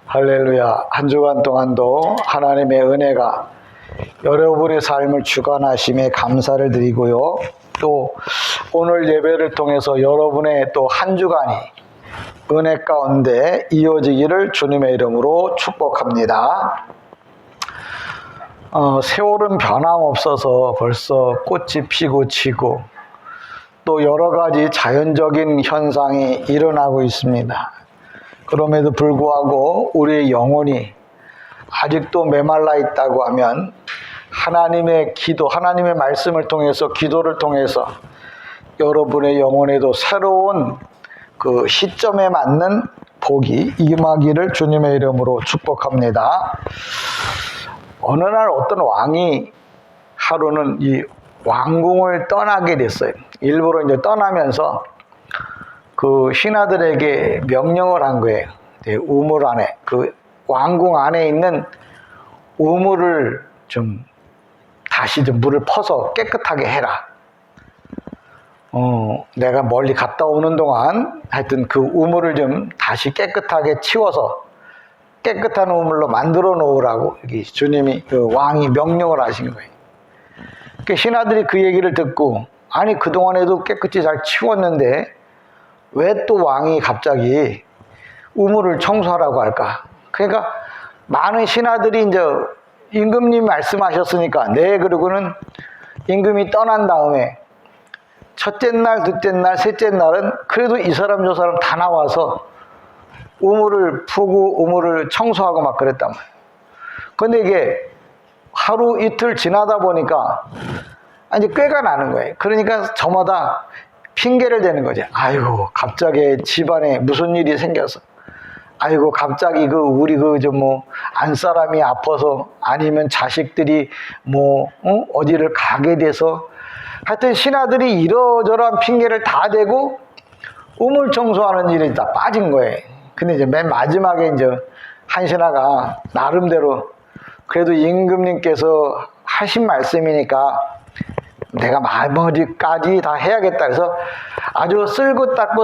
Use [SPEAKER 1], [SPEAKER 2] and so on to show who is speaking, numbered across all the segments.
[SPEAKER 1] 할렐루야. 한 주간 동안도 하나님의 은혜가 여러분의 삶을 주관하심에 감사를 드리고요. 또 오늘 예배를 통해서 여러분의 또 한 주간이 은혜 가운데 이어지기를 주님의 이름으로 축복합니다. 세월은 변함없어서 벌써 꽃이 피고 지고 또 여러 가지 자연적인 현상이 일어나고 있습니다. 그럼에도 불구하고 우리의 영혼이 아직도 메말라 있다고 하면 하나님의 기도, 하나님의 말씀을 통해서, 기도를 통해서 여러분의 영혼에도 새로운 그 시점에 맞는 복이 임하기를 주님의 이름으로 축복합니다. 어느 날 어떤 왕이 하루는 이 왕궁을 떠나게 됐어요. 일부러 이제 떠나면서 그 신하들에게 명령을 한 거예요. 우물 안에, 그 왕궁 안에 있는 우물을 다시 물을 퍼서 깨끗하게 해라. 내가 멀리 갔다 오는 동안 하여튼 그 우물을 다시 깨끗하게 치워서 깨끗한 우물로 만들어 놓으라고 주님이, 그 왕이 명령을 하신 거예요. 그 신하들이 그 얘기를 듣고, 아니 그동안에도 깨끗이 잘 치웠는데 왜 또 왕이 갑자기 우물을 청소하라고 할까? 그러니까 많은 신하들이 이제 임금님이 말씀하셨으니까, 네, 그러고는 임금이 떠난 다음에 첫째 날, 둘째 날, 셋째 날은 그래도 이 사람 저 사람 다 나와서 우물을 푸고 우물을 청소하고 막 그랬단 말이에요. 근데 이게 하루 이틀 지나다 보니까 이제 꾀가 나는 거예요. 그러니까 저마다 핑계를 대는 거지. 아이고, 갑자기 집안에 무슨 일이 생겨서, 아이고, 갑자기 우리 안사람이 아파서, 아니면 자식들이 어디를 가게 돼서, 하여튼 신하들이 이러저러한 핑계를 다 대고 우물 청소하는 일이 다 빠진 거예요. 근데 이제 맨 마지막에 이제 한 신하가 나름대로 그래도 임금님께서 하신 말씀이니까 내가 마무리까지 다 해야겠다 해서 아주 쓸고 닦고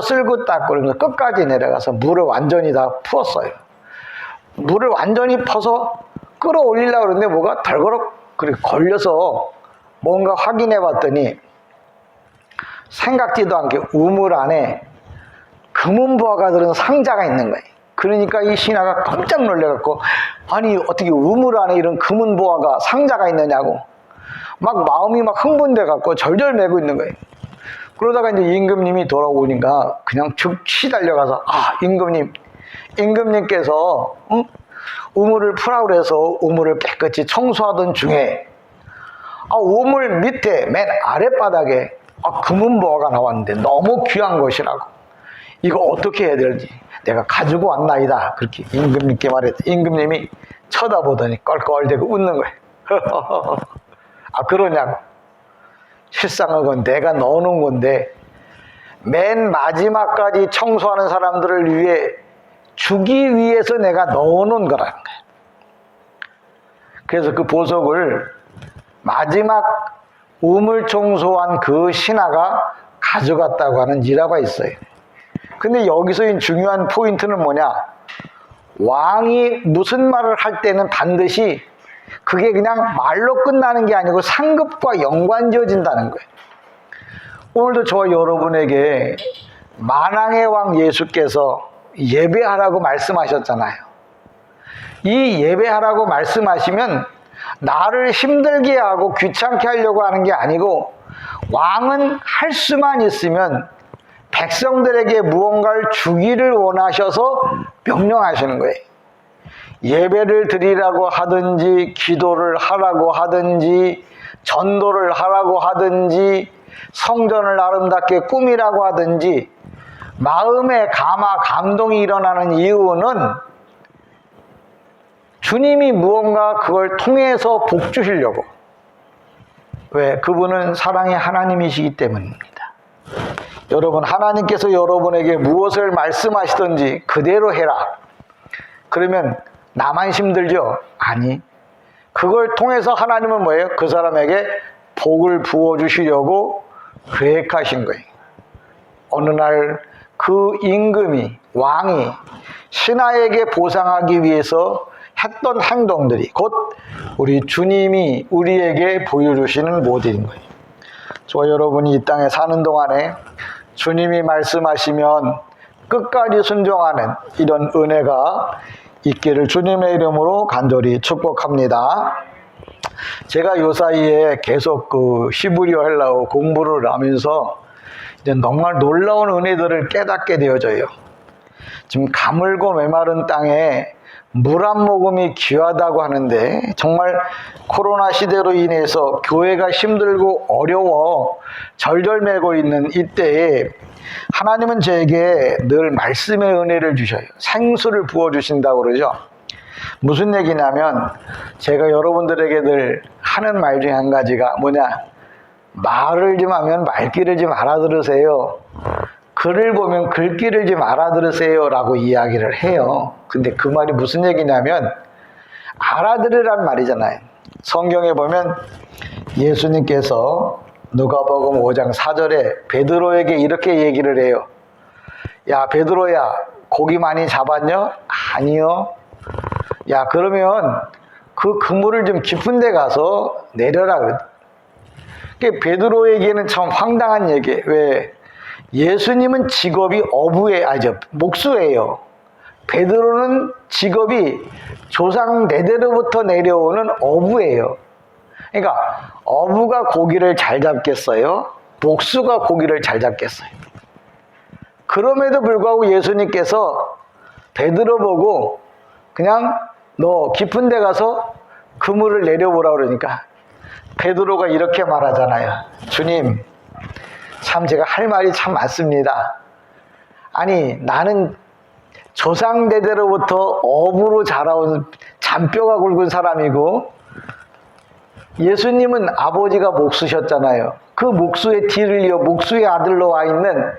[SPEAKER 1] 그러면서 끝까지 내려가서 물을 완전히 다 풀었어요. 물을 완전히 퍼서 끌어올리려고 그러는데 뭐가 덜거럭 걸려서 뭔가 확인해 봤더니 생각지도 않게 우물 안에 금은보화가 들은 상자가 있는 거예요. 그러니까 이 신하가 깜짝 놀래갖고, 아니 어떻게 우물 안에 이런 금은보화가 상자가 있느냐고 막 마음이 막 흥분돼갖고 절절매고 있는 거예요. 그러다가 이제 임금님이 돌아오니까 그냥 즉시 달려가서, 임금님께서 우물을 풀라고 그래서 우물을 깨끗이 청소하던 중에 우물 밑에 맨 아랫바닥에 금은보화가 나왔는데 너무 귀한 것이라고, 이거 어떻게 해야 될지 내가 가지고 왔나이다, 그렇게 임금님께 말했더니 임금님이 쳐다보더니 껄껄대고 웃는 거예요. 그러냐고. 실상은 건 내가 넣어놓은 건데 맨 마지막까지 청소하는 사람들을 위해 주기 위해서 내가 넣어놓은 거라는 거예요. 그래서 그 보석을 마지막 우물 청소한 그 신하가 가져갔다고 하는 일화가 있어요. 근데 여기서 중요한 포인트는 뭐냐? 왕이 무슨 말을 할 때는 반드시 그게 그냥 말로 끝나는 게 아니고 상급과 연관지어진다는 거예요. 오늘도 저와 여러분에게 만왕의 왕 예수께서 예배하라고 말씀하셨잖아요. 이 예배하라고 말씀하시면 나를 힘들게 하고 귀찮게 하려고 하는 게 아니고, 왕은 할 수만 있으면 백성들에게 무언가를 주기를 원하셔서 명령하시는 거예요. 예배를 드리라고 하든지, 기도를 하라고 하든지, 전도를 하라고 하든지, 성전을 아름답게 꾸미라고 하든지, 마음에 감동이 일어나는 이유는 주님이 무언가 그걸 통해서 복 주시려고. 왜? 그분은 사랑의 하나님이시기 때문입니다. 여러분, 하나님께서 여러분에게 무엇을 말씀하시든지 그대로 해라. 그러면 나만 힘들죠? 아니, 그걸 통해서 하나님은 뭐예요? 그 사람에게 복을 부어주시려고 계획하신 거예요. 어느 날 그 임금이, 왕이 신하에게 보상하기 위해서 했던 행동들이 곧 우리 주님이 우리에게 보여주시는 모델인 거예요. 저 여러분이 이 땅에 사는 동안에 주님이 말씀하시면 끝까지 순종하는 이런 은혜가 있기를 주님의 이름으로 간절히 축복합니다. 제가 요 사이에 계속 그 히브리어 헬라어 공부를 하면서 이제 정말 놀라운 은혜들을 깨닫게 되어져요. 지금 가물고 메마른 땅에 물 한 모금이 귀하다고 하는데 정말 코로나 시대로 인해서 교회가 힘들고 어려워 절절매고 있는 이때에 하나님은 저에게 늘 말씀의 은혜를 주셔요. 생수를 부어주신다고 그러죠. 무슨 얘기냐면 제가 여러분들에게 늘 하는 말 중에 한 가지가 뭐냐, 말을 좀 하면 말귀를 좀 알아들으세요, 글을 보면 글귀를 좀 알아들으세요 라고 이야기를 해요. 근데 그 말이 무슨 얘기냐면 알아들으란 말이잖아요. 성경에 보면 예수님께서 누가복음 5장 4절에 베드로에게 이렇게 얘기를 해요. 야 베드로야, 고기 많이 잡았냐? 아니요. 야 그러면 그 그물을 좀 깊은 데 가서 내려라 그랬. 베드로에게는 참 황당한 얘기. 왜? 예수님은 직업이 목수예요. 베드로는 직업이 조상 대대로부터 내려오는 어부예요. 그러니까 어부가 고기를 잘 잡겠어요? 목수가 고기를 잘 잡겠어요? 그럼에도 불구하고 예수님께서 베드로 보고 그냥 너 깊은 데 가서 그물을 내려보라 그러니까 베드로가 이렇게 말하잖아요. 주님, 참 제가 할 말이 참 많습니다. 아니 나는 조상대대로부터 어부로 자라온 잔뼈가 굵은 사람이고 예수님은 아버지가 목수셨잖아요. 그 목수의 뒤를 이어 목수의 아들로 와 있는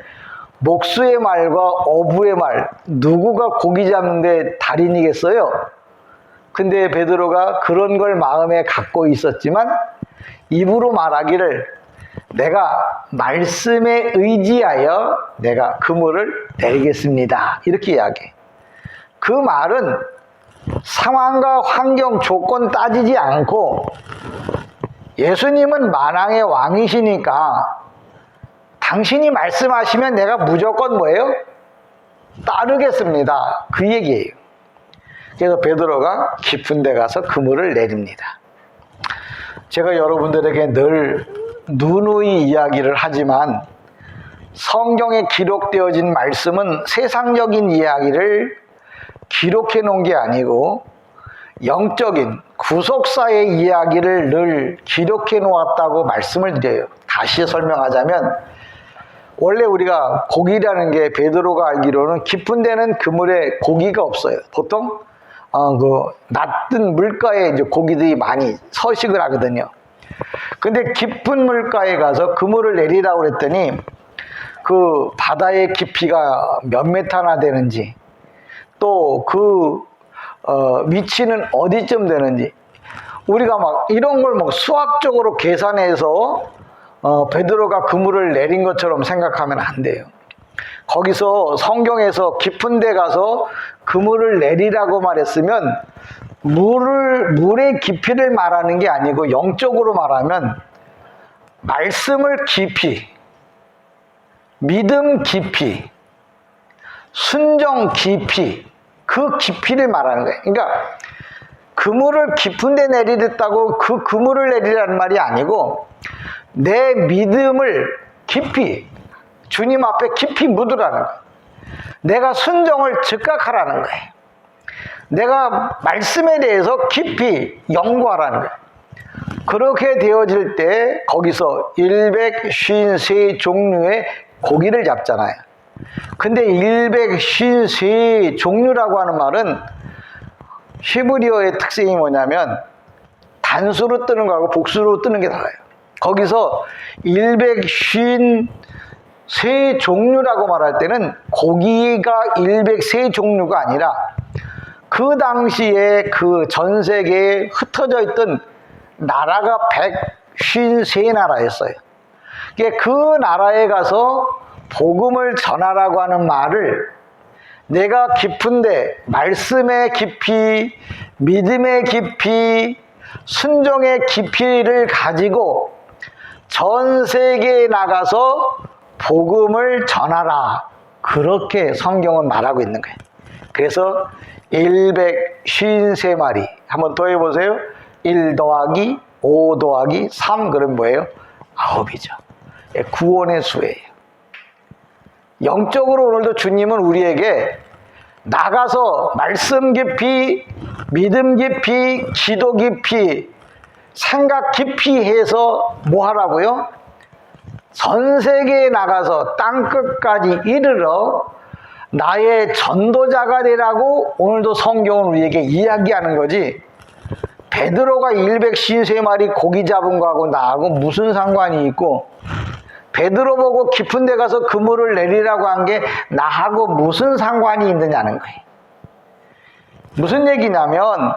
[SPEAKER 1] 목수의 말과 어부의 말, 누구가 고기 잡는데 달인이겠어요? 근데 베드로가 그런 걸 마음에 갖고 있었지만 입으로 말하기를 내가 말씀에 의지하여 내가 그물을 내리겠습니다, 이렇게 이야기해. 그 말은 상황과 환경, 조건 따지지 않고 예수님은 만왕의 왕이시니까 당신이 말씀하시면 내가 무조건 뭐예요? 따르겠습니다, 그 얘기예요. 그래서 베드로가 깊은 데 가서 그물을 내립니다. 제가 여러분들에게 늘 누누이 이야기를 하지만 성경에 기록되어진 말씀은 세상적인 이야기를 기록해 놓은 게 아니고 영적인 구속사의 이야기를 늘 기록해 놓았다고 말씀을 드려요. 다시 설명하자면 원래 우리가 고기라는 게 베드로가 알기로는 깊은 데는 그물에 고기가 없어요. 보통 그 낮은 물가에 이제 고기들이 많이 서식을 하거든요. 근데 깊은 물가에 가서 그물을 내리라고 그랬더니 그 바다의 깊이가 몇 메타나 되는지 또 그 위치는 어디쯤 되는지 우리가 막 이런 걸 막 수학적으로 계산해서 베드로가 그물을 내린 것처럼 생각하면 안 돼요. 거기서 성경에서 깊은 데 가서 그물을 내리라고 말했으면 물의 깊이를 말하는 게 아니고 영적으로 말하면 말씀을 깊이, 믿음 깊이, 순종 깊이, 그 깊이를 말하는 거예요. 그러니까 그물을 깊은 데 내리랬다고 그 그물을 내리라는 말이 아니고 내 믿음을 깊이, 주님 앞에 깊이 묻으라는 거예요. 내가 순종을 즉각하라는 거예요. 내가 말씀에 대해서 깊이 연구하라는 거예요. 그렇게 되어질 때 거기서 153종류의 고기를 잡잖아요. 근데 153종류라고 하는 말은 히브리어의 특징이 뭐냐면 단수로 뜨는 거하고 복수로 뜨는 게 달라요. 거기서 153종류라고 말할 때는 고기가 103종류가 아니라 그 당시에 그 전 세계에 흩어져 있던 나라가 153나라였어요. 그 나라에 가서 복음을 전하라고 하는 말을 내가 깊은데 말씀의 깊이, 믿음의 깊이, 순종의 깊이를 가지고 전 세계에 나가서 복음을 전하라. 그렇게 성경은 말하고 있는 거예요. 그래서 153마리 한번 더 해보세요. 1 더하기 5 더하기 3 그럼 뭐예요? 9이죠. 구원의 수예요. 영적으로 오늘도 주님은 우리에게 나가서 말씀 깊이, 믿음 깊이, 기도 깊이, 생각 깊이 해서 뭐 하라고요? 전 세계에 나가서 땅끝까지 이르러 나의 전도자가 되라고 오늘도 성경은 우리에게 이야기하는 거지. 베드로가 153마리 고기 잡은 거하고 나하고 무슨 상관이 있고, 베드로 보고 깊은 데 가서 그물을 내리라고 한 게 나하고 무슨 상관이 있느냐는 거예요. 무슨 얘기냐면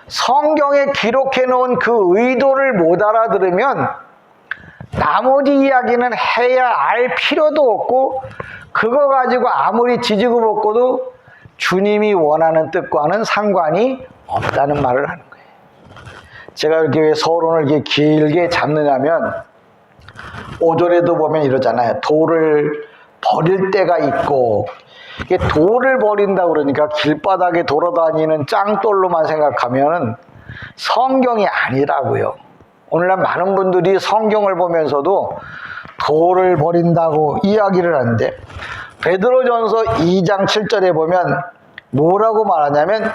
[SPEAKER 1] 성경에 기록해 놓은 그 의도를 못 알아들으면 나머지 이야기는 해야 알 필요도 없고, 그거 가지고 아무리 지지고 볶고도 주님이 원하는 뜻과는 상관이 없다는 말을 하는 거예요. 제가 이렇게 왜 서론을 이렇게 길게 잡느냐면 5절에도 보면 이러잖아요. 돌을 버릴 때가 있고, 이게 돌을 버린다 그러니까 길바닥에 돌아다니는 짱돌로만 생각하면은 성경이 아니라고요. 오늘날 많은 분들이 성경을 보면서도 돌을 버린다고 이야기를 하는데, 베드로전서 2장 7절에 보면 뭐라고 말하냐면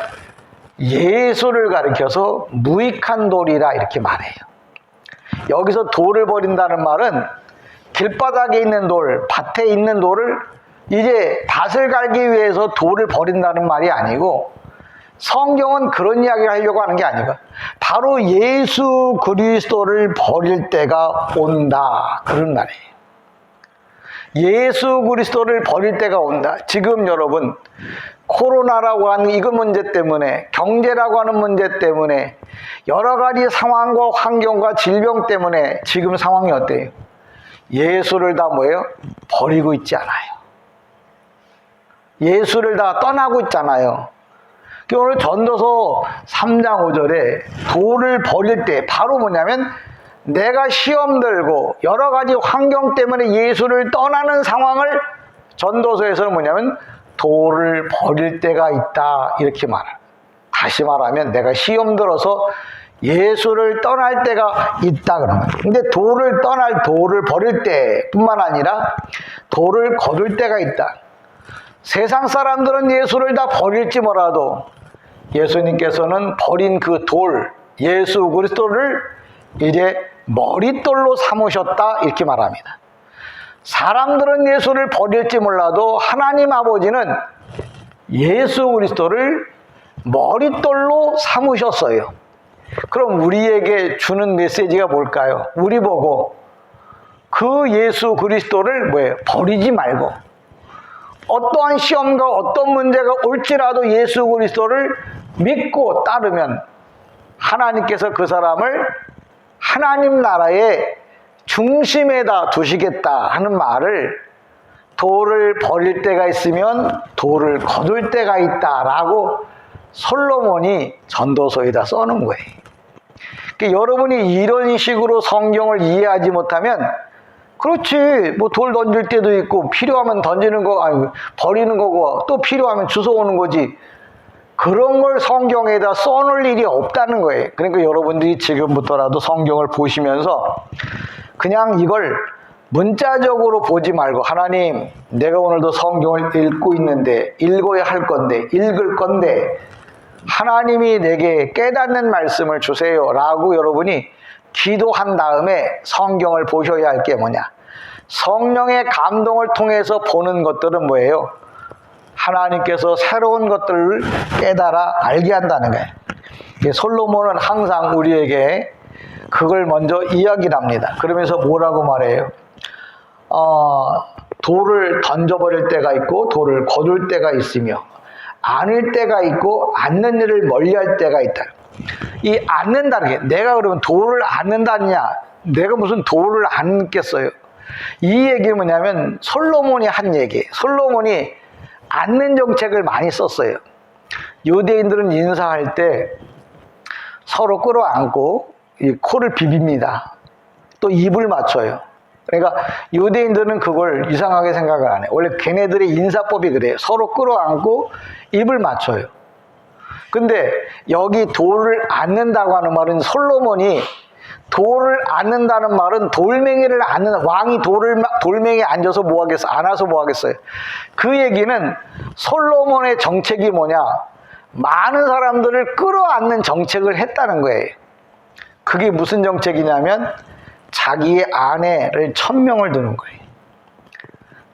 [SPEAKER 1] 예수를 가리켜서 무익한 돌이라 이렇게 말해요. 여기서 돌을 버린다는 말은 길바닥에 있는 돌, 밭에 있는 돌을 이제 밭을 갈기 위해서 돌을 버린다는 말이 아니고, 성경은 그런 이야기를 하려고 하는 게 아니고 바로 예수 그리스도를 버릴 때가 온다, 그런 말이에요. 예수 그리스도를 버릴 때가 온다. 지금 여러분 코로나라고 하는 이거 문제 때문에, 경제라고 하는 문제 때문에, 여러 가지 상황과 환경과 질병 때문에 지금 상황이 어때요? 예수를 다 뭐예요? 버리고 있지 않아요. 예수를 다 떠나고 있잖아요. 오늘 전도서 3장 5절에 돌을 버릴 때 바로 뭐냐면 내가 시험 들고 여러 가지 환경 때문에 예수를 떠나는 상황을 전도서에서는 뭐냐면 돌을 버릴 때가 있다, 이렇게 말해요. 다시 말하면 내가 시험 들어서 예수를 떠날 때가 있다 그런 거예요. 근데 돌을 버릴 때뿐만 아니라 돌을 거둘 때가 있다. 세상 사람들은 예수를 다 버릴지 몰라도 예수님께서는 버린 그 돌, 예수 그리스도를 이제 머릿돌로 삼으셨다, 이렇게 말합니다. 사람들은 예수를 버릴지 몰라도 하나님 아버지는 예수 그리스도를 머릿돌로 삼으셨어요. 그럼 우리에게 주는 메시지가 뭘까요? 우리 보고 그 예수 그리스도를 뭐예요? 버리지 말고, 어떠한 시험과 어떤 문제가 올지라도 예수 그리스도를 믿고 따르면 하나님께서 그 사람을 하나님 나라의 중심에다 두시겠다 하는 말을, 돌을 버릴 때가 있으면 돌을 거둘 때가 있다라고 솔로몬이 전도서에다 써놓은 거예요. 그러니까 여러분이 이런 식으로 성경을 이해하지 못하면, 그렇지, 뭐 돌 던질 때도 있고 필요하면 던지는 거, 아니 버리는 거고 또 필요하면 주워오는 거지, 그런 걸 성경에다 써놓을 일이 없다는 거예요. 그러니까 여러분들이 지금부터라도 성경을 보시면서 그냥 이걸 문자적으로 보지 말고, 하나님 내가 오늘도 성경을 읽고 있는데, 읽어야 할 건데, 읽을 건데 하나님이 내게 깨닫는 말씀을 주세요 라고 여러분이 기도한 다음에 성경을 보셔야 할 게 뭐냐, 성령의 감동을 통해서 보는 것들은 뭐예요? 하나님께서 새로운 것들을 깨달아 알게 한다는 거예요. 솔로몬은 항상 우리에게 그걸 먼저 이야기를 합니다. 그러면서 뭐라고 말해요? 돌을 던져버릴 때가 있고 돌을 거둘 때가 있으며, 안을 때가 있고 안는 일을 멀리할 때가 있다. 이 안는다는 게, 내가 그러면 돌을 안는다느냐, 내가 무슨 돌을 안겠어요? 이 얘기 뭐냐면 솔로몬이 한 얘기. 솔로몬이 앉는 정책을 많이 썼어요. 유대인들은 인사할 때 서로 끌어안고 이 코를 비빕니다. 또 입을 맞춰요. 그러니까 유대인들은 그걸 이상하게 생각을 안 해요. 원래 걔네들의 인사법이 그래요. 서로 끌어안고 입을 맞춰요. 근데 여기 돌을 앉는다고 하는 말은 솔로몬이 돌을 앉는다는 말은 돌멩이를 앉는, 왕이 돌멩이에 앉아서 뭐 하겠어? 안아서 뭐 하겠어요? 그 얘기는 솔로몬의 정책이 뭐냐? 많은 사람들을 끌어안는 정책을 했다는 거예요. 그게 무슨 정책이냐면 자기의 아내를 1000명을 두는 거예요.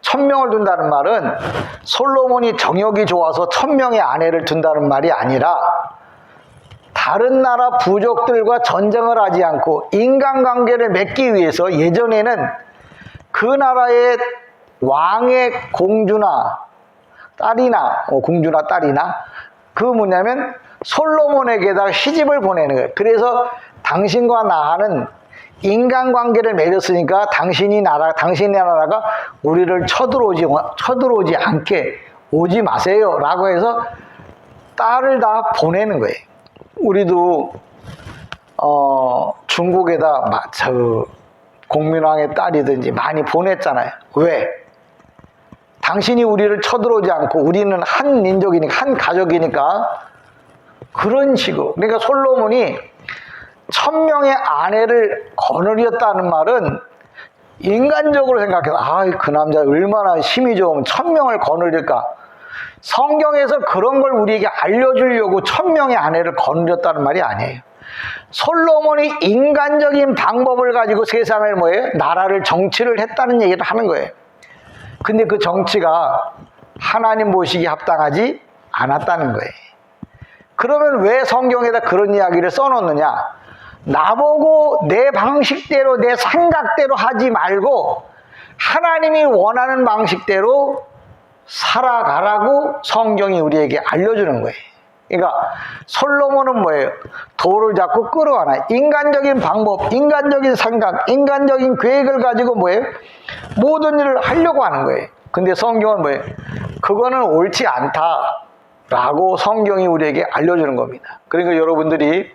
[SPEAKER 1] 1000명을 둔다는 말은 솔로몬이 정욕이 좋아서 1000명의 아내를 둔다는 말이 아니라 다른 나라 부족들과 전쟁을 하지 않고 인간관계를 맺기 위해서 예전에는 그 나라의 왕의 공주나 딸이나 공주나 딸이나 그 뭐냐면 솔로몬에게다 시집을 보내는 거예요. 그래서 당신과 나는 인간관계를 맺었으니까 당신의 나라가 우리를 쳐들어오지 않게 오지 마세요 라고 해서 딸을 다 보내는 거예요. 우리도 중국에다 공민왕의 딸이든지 많이 보냈잖아요. 왜? 당신이 우리를 쳐들어오지 않고 우리는 한 민족이니까 한 가족이니까 그런 식으로. 그러니까 솔로몬이 1000명의 아내를 거느렸다는 말은 인간적으로 생각해서 그 남자 얼마나 힘이 좋으면 1000명을 거느릴까. 성경에서 그런 걸 우리에게 알려주려고 1000명의 아내를 거느렸다는 말이 아니에요. 솔로몬이 인간적인 방법을 가지고 세상을 뭐예요? 나라를 정치를 했다는 얘기를 하는 거예요. 근데 그 정치가 하나님 보시기에 합당하지 않았다는 거예요. 그러면 왜 성경에다 그런 이야기를 써놓느냐? 나보고 내 방식대로 내 생각대로 하지 말고 하나님이 원하는 방식대로 살아가라고 성경이 우리에게 알려주는 거예요. 그러니까 솔로몬은 뭐예요? 돌을 잡고 끌어안아. 인간적인 방법, 인간적인 생각, 인간적인 계획을 가지고 뭐예요? 모든 일을 하려고 하는 거예요. 근데 성경은 뭐예요? 그거는 옳지 않다라고 성경이 우리에게 알려주는 겁니다. 그러니까 여러분들이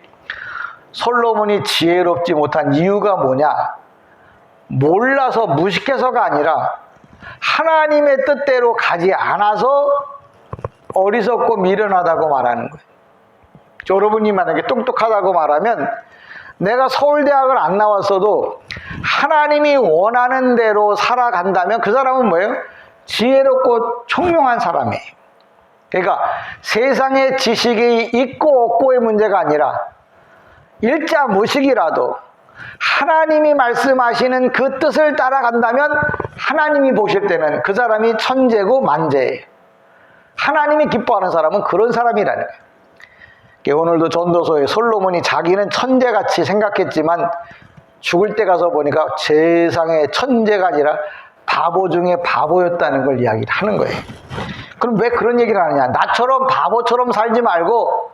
[SPEAKER 1] 솔로몬이 지혜롭지 못한 이유가 뭐냐? 몰라서 무식해서가 아니라 하나님의 뜻대로 가지 않아서 어리석고 미련하다고 말하는 거예요. 여러분이 만약에 똑똑하다고 말하면 내가 서울대학을 안 나왔어도 하나님이 원하는 대로 살아간다면 그 사람은 뭐예요? 지혜롭고 총명한 사람이에요. 그러니까 세상의 지식이 있고 없고의 문제가 아니라 일자 무식이라도 하나님이 말씀하시는 그 뜻을 따라간다면 하나님이 보실 때는 그 사람이 천재고 만재예요. 하나님이 기뻐하는 사람은 그런 사람이라는 거예요. 오늘도 전도서에 솔로몬이 자기는 천재같이 생각했지만 죽을 때 가서 보니까 세상에 천재가 아니라 바보 중에 바보였다는 걸 이야기를 하는 거예요. 그럼 왜 그런 얘기를 하느냐? 나처럼 바보처럼 살지 말고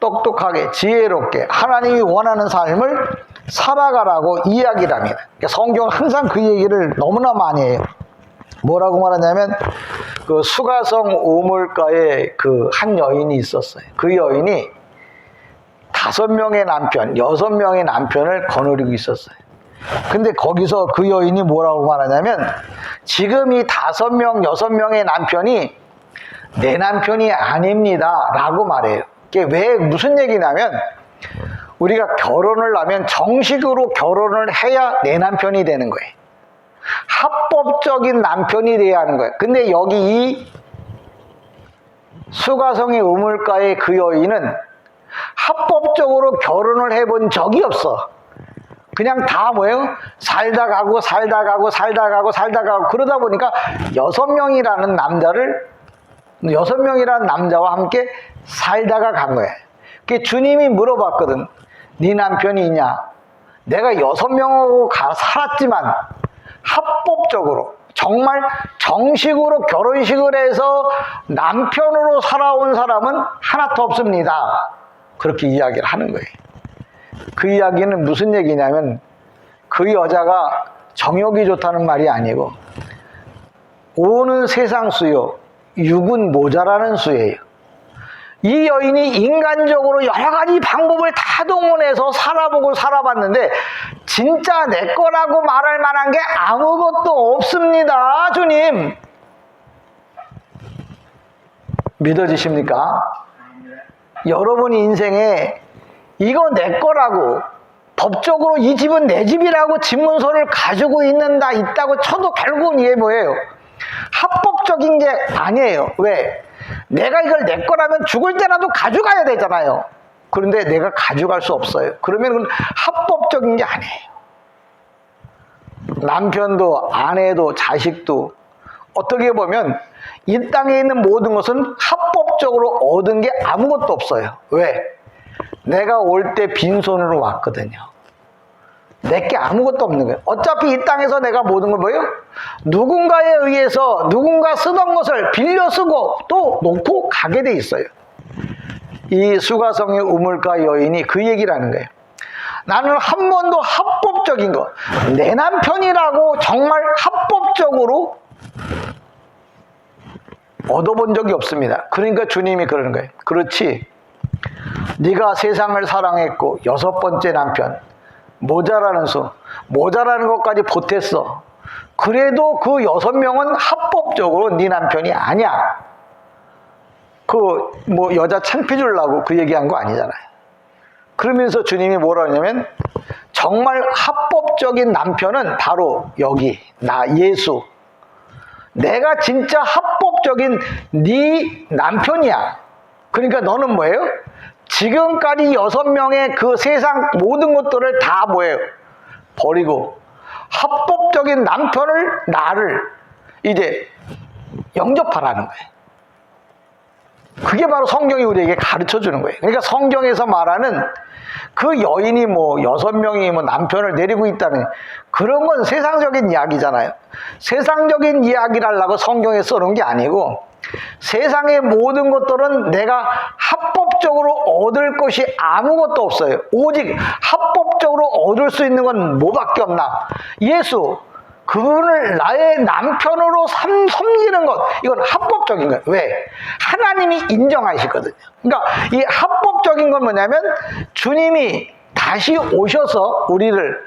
[SPEAKER 1] 똑똑하게 지혜롭게 하나님이 원하는 삶을 살아가라고 이야기를 합니다. 성경은 항상 그 얘기를 너무나 많이 해요. 뭐라고 말하냐면 그 수가성 우물가에 그 한 여인이 있었어요. 그 여인이 5명의 남편, 6명의 남편을 거느리고 있었어요. 근데 거기서 그 여인이 뭐라고 말하냐면 지금 이 5명, 6명의 남편이 내 남편이 아닙니다 라고 말해요. 이게 왜 무슨 얘기냐면 우리가 결혼을 하면 정식으로 결혼을 해야 내 남편이 되는 거예요. 합법적인 남편이 돼야 하는 거예요. 근데 여기 이 수가성의 우물가의 그 여인은 합법적으로 결혼을 해본 적이 없어. 그냥 다 뭐예요? 살다 가고 그러다 보니까 6명이라는 남자와 함께 살다가 간 거예요. 주님이 물어봤거든. 네 남편이 있냐? 내가 6명하고 살았지만 합법적으로 정말 정식으로 결혼식을 해서 남편으로 살아온 사람은 하나도 없습니다. 그렇게 이야기를 하는 거예요. 그 이야기는 무슨 얘기냐면 그 여자가 정욕이 좋다는 말이 아니고 오는 세상 수요, 육은 모자라는 수예요. 이 여인이 인간적으로 여러 가지 방법을 다 동원해서 살아보고 살아봤는데 진짜 내 거라고 말할 만한 게 아무것도 없습니다. 주님, 믿어지십니까? 여러분 인생에 이거 내 거라고, 법적으로 이 집은 내 집이라고 집문서를 가지고 있다고 쳐도 결국은 이게 뭐예요? 합법적인 게 아니에요. 왜? 내가 이걸 내 거라면 죽을 때라도 가져가야 되잖아요. 그런데 내가 가져갈 수 없어요. 그러면 그건 합법적인 게 아니에요. 남편도 아내도 자식도 어떻게 보면 이 땅에 있는 모든 것은 합법적으로 얻은 게 아무것도 없어요. 왜? 내가 올 때 빈손으로 왔거든요. 내게 아무것도 없는 거예요. 어차피 이 땅에서 내가 모든 걸 뭐예요? 누군가에 의해서 누군가 쓰던 것을 빌려 쓰고 또 놓고 가게 돼 있어요. 이 수가성의 우물가 여인이 그 얘기를 하는 거예요. 나는 한 번도 합법적인 거, 내 남편이라고 정말 합법적으로 얻어본 적이 없습니다. 그러니까 주님이 그러는 거예요. 그렇지, 네가 세상을 사랑했고 6번째 남편, 모자라는 수, 모자라는 것까지 보탰어. 그래도 그 6명은 합법적으로 네 남편이 아니야. 여자 창피 주려고 그 얘기한 거 아니잖아요. 그러면서 주님이 뭐라 하냐면 정말 합법적인 남편은 바로 여기 나 예수. 내가 진짜 합법적인 네 남편이야. 그러니까 너는 뭐예요? 지금까지 6명의 그 세상 모든 것들을 다 뭐예요? 버리고 합법적인 남편을, 나를 이제 영접하라는 거예요. 그게 바로 성경이 우리에게 가르쳐 주는 거예요. 그러니까 성경에서 말하는 그 여인이 6명이 남편을 데리고 있다는 그런 건 세상적인 이야기잖아요. 세상적인 이야기를 하려고 성경에 써놓은 게 아니고 세상의 모든 것들은 내가 합법적으로 얻을 것이 아무것도 없어요. 오직 합법적으로 얻을 수 있는 건 뭐밖에 없나? 예수. 그분을 나의 남편으로 섬기는 것, 이건 합법적인 거예요. 왜? 하나님이 인정하시거든요. 그러니까 이 합법적인 건 뭐냐면 주님이 다시 오셔서 우리를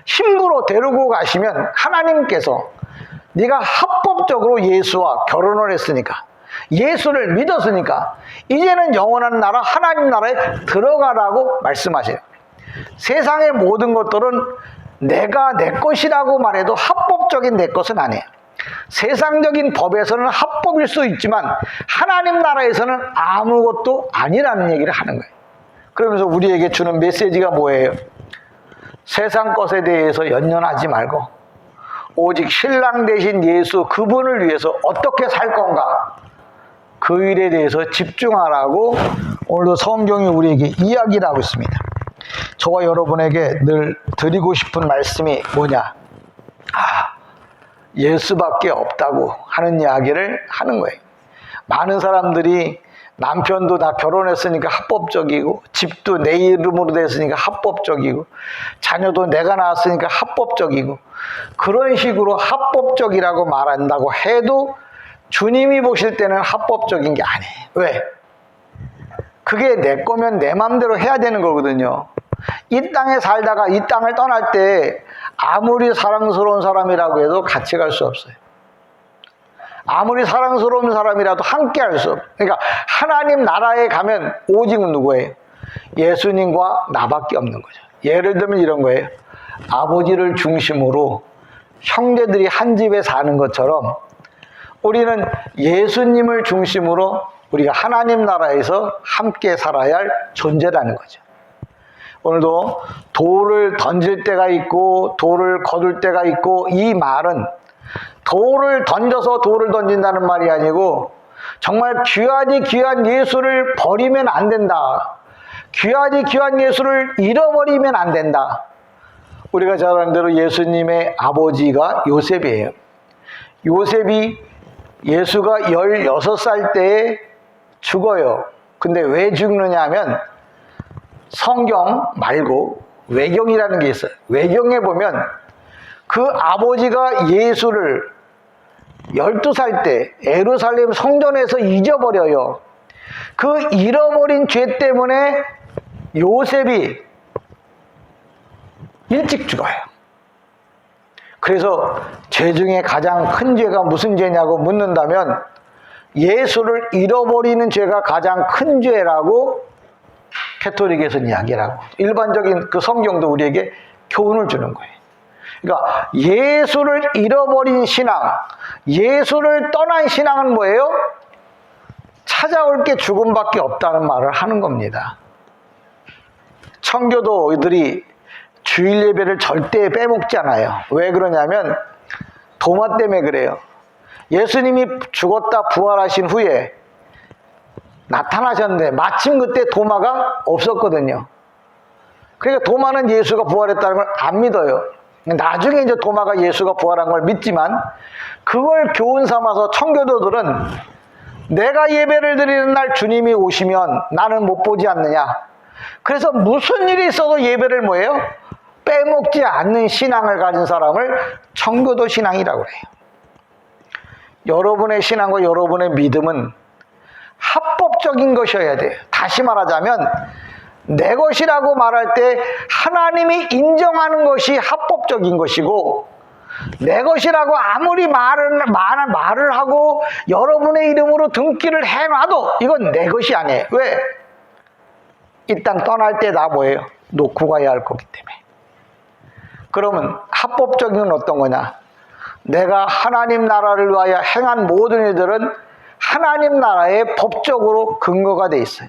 [SPEAKER 1] 신부로 데리고 가시면 하나님께서 네가 합법적으로 예수와 결혼을 했으니까, 예수를 믿었으니까 이제는 영원한 나라 하나님 나라에 들어가라고 말씀하세요. 세상의 모든 것들은 내가 내 것이라고 말해도 합법적인 내 것은 아니에요. 세상적인 법에서는 합법일 수 있지만 하나님 나라에서는 아무것도 아니라는 얘기를 하는 거예요. 그러면서 우리에게 주는 메시지가 뭐예요? 세상 것에 대해서 연연하지 말고 오직 신랑 되신 예수 그분을 위해서 어떻게 살 건가, 그 일에 대해서 집중하라고 오늘도 성경이 우리에게 이야기를 하고 있습니다. 저와 여러분에게 늘 드리고 싶은 말씀이 뭐냐? 예수밖에 없다고 하는 이야기를 하는 거예요. 많은 사람들이 남편도 다 결혼했으니까 합법적이고, 집도 내 이름으로 됐으니까 합법적이고, 자녀도 내가 낳았으니까 합법적이고, 그런 식으로 합법적이라고 말한다고 해도 주님이 보실 때는 합법적인 게 아니에요. 왜? 그게 내 거면 내 마음대로 해야 되는 거거든요. 이 땅에 살다가 이 땅을 떠날 때 아무리 사랑스러운 사람이라고 해도 같이 갈 수 없어요. 아무리 사랑스러운 사람이라도 함께 할 수 없어요. 그러니까 하나님 나라에 가면 오직 누구예요? 예수님과 나밖에 없는 거죠. 예를 들면 이런 거예요. 아버지를 중심으로 형제들이 한 집에 사는 것처럼 우리는 예수님을 중심으로 우리가 하나님 나라에서 함께 살아야 할 존재라는 거죠. 오늘도 돌을 던질 때가 있고 돌을 거둘 때가 있고, 이 말은 돌을 던져서 돌을 던진다는 말이 아니고 정말 귀하디 귀한 예수를 버리면 안 된다. 귀하디 귀한 예수를 잃어버리면 안 된다. 우리가 잘 아는 대로 예수님의 아버지가 요셉이에요. 요셉이 예수가 16살 때에 죽어요. 근데 왜 죽느냐 하면 성경 말고 외경이라는 게 있어요. 외경에 보면 그 아버지가 예수를 12살 때 예루살렘 성전에서 잊어버려요. 그 잃어버린 죄 때문에 요셉이 일찍 죽어요. 그래서 죄 중에 가장 큰 죄가 무슨 죄냐고 묻는다면 예수를 잃어버리는 죄가 가장 큰 죄라고 캐토릭에서는 이야기를 하고, 일반적인 그 성경도 우리에게 교훈을 주는 거예요. 그러니까 예수를 잃어버린 신앙, 예수를 떠난 신앙은 뭐예요? 찾아올 게 죽음밖에 없다는 말을 하는 겁니다. 청교도들이 주일 예배를 절대 빼먹지 않아요. 왜 그러냐면 도마 때문에 그래요. 예수님이 죽었다 부활하신 후에 나타나셨는데 마침 그때 도마가 없었거든요. 그러니까 도마는 예수가 부활했다는 걸 안 믿어요. 나중에 이제 도마가 예수가 부활한 걸 믿지만, 그걸 교훈 삼아서 청교도들은 내가 예배를 드리는 날 주님이 오시면 나는 못 보지 않느냐. 그래서 무슨 일이 있어도 예배를 뭐예요? 빼먹지 않는 신앙을 가진 사람을 청교도 신앙이라고 해요. 여러분의 신앙과 여러분의 믿음은 합법적인 것이어야 돼요. 다시 말하자면 내 것이라고 말할 때 하나님이 인정하는 것이 합법적인 것이고, 내 것이라고 아무리 말을 하고 여러분의 이름으로 등기를 해놔도 이건 내 것이 아니에요. 왜? 이 땅 떠날 때 나 뭐예요? 놓고 가야 할 거기 때문에. 그러면 합법적인 건 어떤 거냐? 내가 하나님 나라를 위하여 행한 모든 일들은 하나님 나라의 법적으로 근거가 돼 있어요.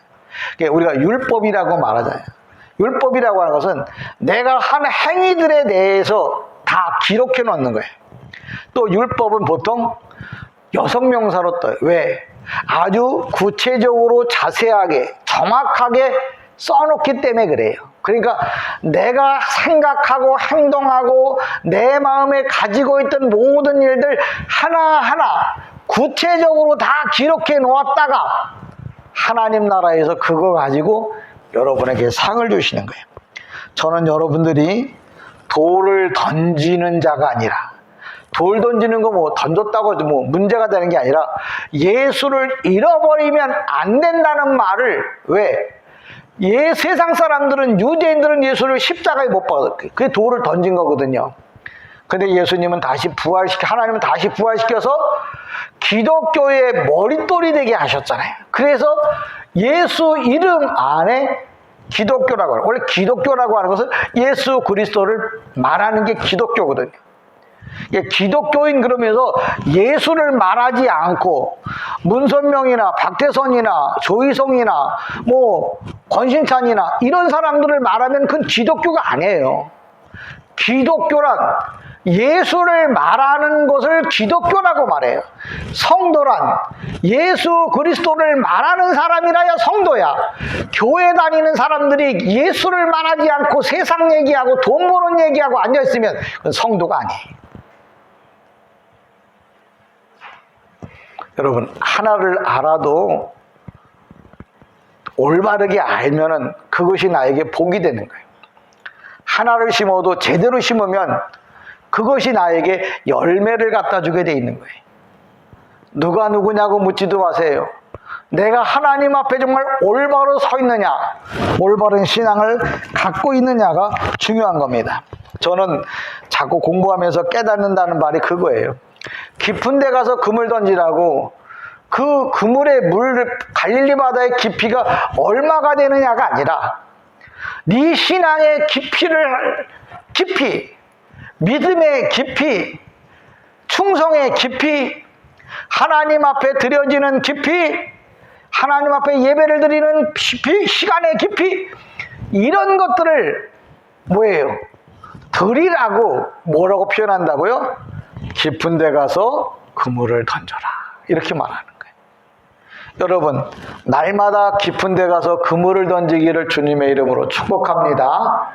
[SPEAKER 1] 우리가 율법이라고 말하잖아요. 율법이라고 하는 것은 내가 한 행위들에 대해서 다 기록해 놓는 거예요. 또 율법은 보통 여성명사로 떠요. 왜? 아주 구체적으로 자세하게 정확하게 써놓기 때문에 그래요. 그러니까 내가 생각하고 행동하고 내 마음에 가지고 있던 모든 일들 하나하나 구체적으로 다 기록해 놓았다가 하나님 나라에서 그거 가지고 여러분에게 상을 주시는 거예요. 저는 여러분들이 돌을 던지는 자가 아니라, 돌 던지는 거 뭐 던졌다고 뭐 문제가 되는 게 아니라 예수를 잃어버리면 안 된다는 말을, 왜? 세상 사람들은, 유대인들은 예수를 십자가에 못 박았어요. 그게 돌을 던진 거거든요. 근데 예수님은 하나님은 다시 부활시켜서 기독교의 머릿돌이 되게 하셨잖아요. 그래서 예수 이름 안에 기독교라고 해요. 원래 기독교라고 하는 것은 예수 그리스도를 말하는 게 기독교거든요. 기독교인 그러면서 예수를 말하지 않고 문선명이나 박태선이나 조희성이나 뭐 권신찬이나 이런 사람들을 말하면 그건 기독교가 아니에요. 기독교란 예수를 말하는 것을 기독교라고 말해요. 성도란 예수 그리스도를 말하는 사람이라야 성도야. 교회 다니는 사람들이 예수를 말하지 않고 세상 얘기하고 돈 버는 얘기하고 앉아있으면 그건 성도가 아니에요. 여러분, 하나를 알아도 올바르게 알면은 그것이 나에게 복이 되는 거예요. 하나를 심어도 제대로 심으면 그것이 나에게 열매를 갖다 주게 돼 있는 거예요. 누가 누구냐고 묻지도 마세요. 내가 하나님 앞에 정말 올바로 서 있느냐, 올바른 신앙을 갖고 있느냐가 중요한 겁니다. 저는 자꾸 공부하면서 깨닫는다는 말이 그거예요. 깊은 데 가서 그물 던지라고, 그 그물의 갈릴리 바다의 깊이가 얼마가 되느냐가 아니라 네 신앙의 깊이, 믿음의 깊이, 충성의 깊이, 하나님 앞에 드려지는 깊이, 하나님 앞에 예배를 드리는 깊이, 시간의 깊이, 이런 것들을 뭐예요? 드리라고 뭐라고 표현한다고요? 깊은 데 가서 그물을 던져라, 이렇게 말하는 거예요. 여러분, 날마다 깊은 데 가서 그물을 던지기를 주님의 이름으로 축복합니다.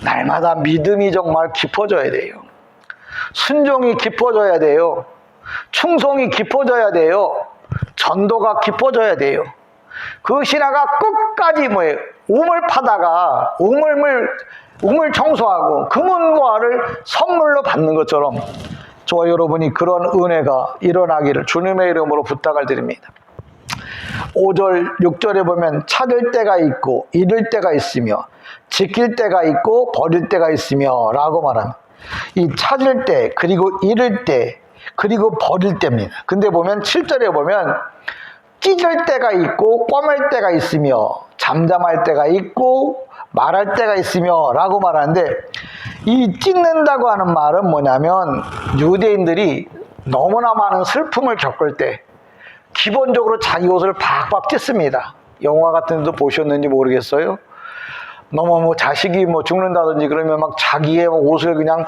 [SPEAKER 1] 날마다 믿음이 정말 깊어져야 돼요. 순종이 깊어져야 돼요. 충성이 깊어져야 돼요. 전도가 깊어져야 돼요. 그 신하가 끝까지 뭐예요? 우물 파다가 우물 청소하고 금은보화를 선물로 받는 것처럼 저와 여러분이 그런 은혜가 일어나기를 주님의 이름으로 부탁을 드립니다. 5절, 6절에 보면 찾을 때가 있고 잃을 때가 있으며 지킬 때가 있고 버릴 때가 있으며 라고 말합니다. 이 찾을 때 그리고 잃을 때 그리고 버릴 때입니다. 근데 보면 7절에 보면 찢을 때가 있고 꿰맬 때가 있으며 잠잠할 때가 있고 말할 때가 있으며 라고 말하는데, 이 찢는다고 하는 말은 뭐냐면 유대인들이 너무나 많은 슬픔을 겪을 때 기본적으로 자기 옷을 박박 찢습니다. 영화 같은 데도 보셨는지 모르겠어요. 너무 자식이 죽는다든지 그러면 막 자기의 옷을 그냥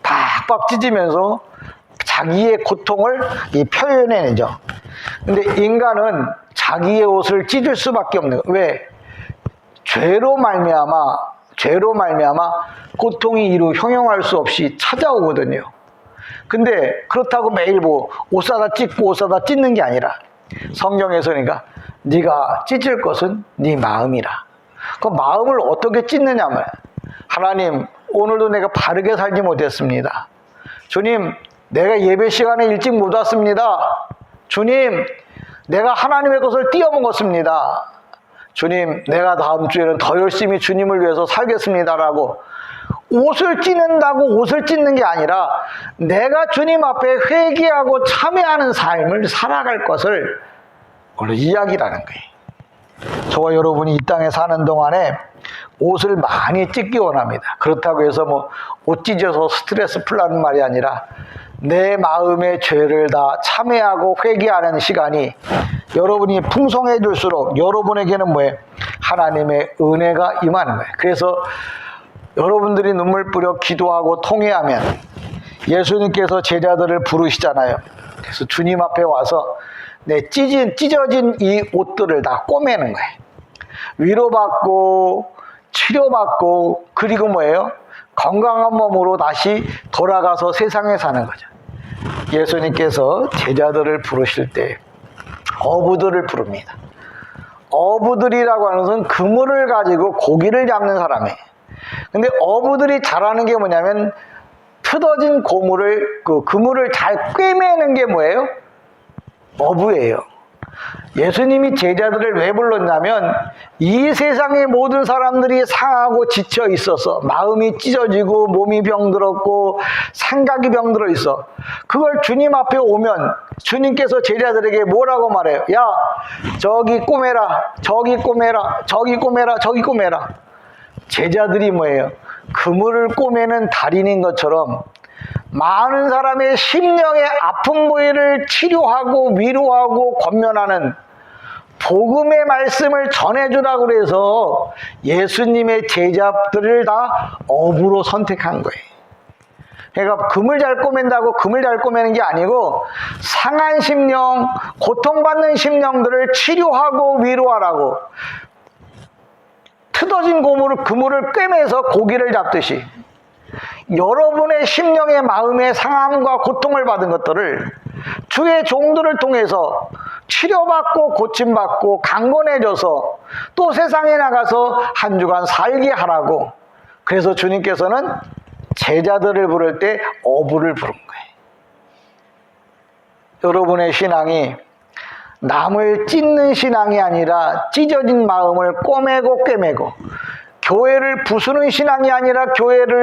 [SPEAKER 1] 박박 찢으면서 자기의 고통을 표현해내죠. 근데 인간은 자기의 옷을 찢을 수밖에 없는 거예요. 왜? 죄로 말미암아 고통이 이루 형용할 수 없이 찾아오거든요. 근데 그렇다고 매일 옷 사다 찢고 옷 사다 찢는 게 아니라 성경에서 그러니까 네가 찢을 것은 네 마음이라. 그 마음을 어떻게 찢느냐면, 하나님 오늘도 내가 바르게 살지 못했습니다. 주님 내가 예배 시간에 일찍 못 왔습니다. 주님 내가 하나님의 것을 띄어먹었습니다. 주님 내가 다음 주에는 더 열심히 주님을 위해서 살겠습니다라고 옷을 찢는다고 옷을 찢는 게 아니라 내가 주님 앞에 회개하고 참회하는 삶을 살아갈 것을 오늘 이야기라는 거예요. 저와 여러분이 이 땅에 사는 동안에 옷을 많이 찢기 원합니다. 그렇다고 해서 옷 찢어서 스트레스 풀라는 말이 아니라 내 마음의 죄를 다 참회하고 회개하는 시간이 여러분이 풍성해질수록 여러분에게는 하나님의 은혜가 임하는 거예요. 그래서 여러분들이 눈물 뿌려 기도하고 통회하면 예수님께서 제자들을 부르시잖아요. 그래서 주님 앞에 와서 내 찢어진 이 옷들을 다 꼬매는 거예요. 위로받고 치료받고 그리고 건강한 몸으로 다시 돌아가서 세상에 사는 거죠. 예수님께서 제자들을 부르실 때 어부들을 부릅니다. 어부들이라고 하는 것은 그물을 가지고 고기를 잡는 사람이에요. 근데 어부들이 잘하는 게 뭐냐면 틀어진 그물을 잘 꿰매는 게 뭐예요? 어부예요. 예수님이 제자들을 왜 불렀냐면 이 세상의 모든 사람들이 상하고 지쳐 있어서 마음이 찢어지고 몸이 병들었고 생각이 병들어 있어. 그걸 주님 앞에 오면 주님께서 제자들에게 뭐라고 말해요? 야, 저기 꼬매라, 저기 꼬매라, 저기 꼬매라, 저기 꼬매라. 제자들이 뭐예요? 그물을 꼬매는 달인인 것처럼 많은 사람의 심령의 아픈 부위를 치료하고 위로하고 권면하는 복음의 말씀을 전해주라고 그래서 예수님의 제자들을 다 어부로 선택한 거예요. 그러니까 금을 잘 꼬맨다고 금을 잘 꼬매는 게 아니고 상한 심령, 고통받는 심령들을 치료하고 위로하라고 틀어진 그물을 꿰매서 고기를 잡듯이 여러분의 심령의 마음의 상함과 고통을 받은 것들을 주의 종들을 통해서 치료받고 고침받고 강건해져서 또 세상에 나가서 한 주간 살게 하라고. 그래서 주님께서는 제자들을 부를 때 어부를 부른 거예요. 여러분의 신앙이 남을 찢는 신앙이 아니라 찢어진 마음을 꼬매고 꿰매고 교회를 부수는 신앙이 아니라 교회를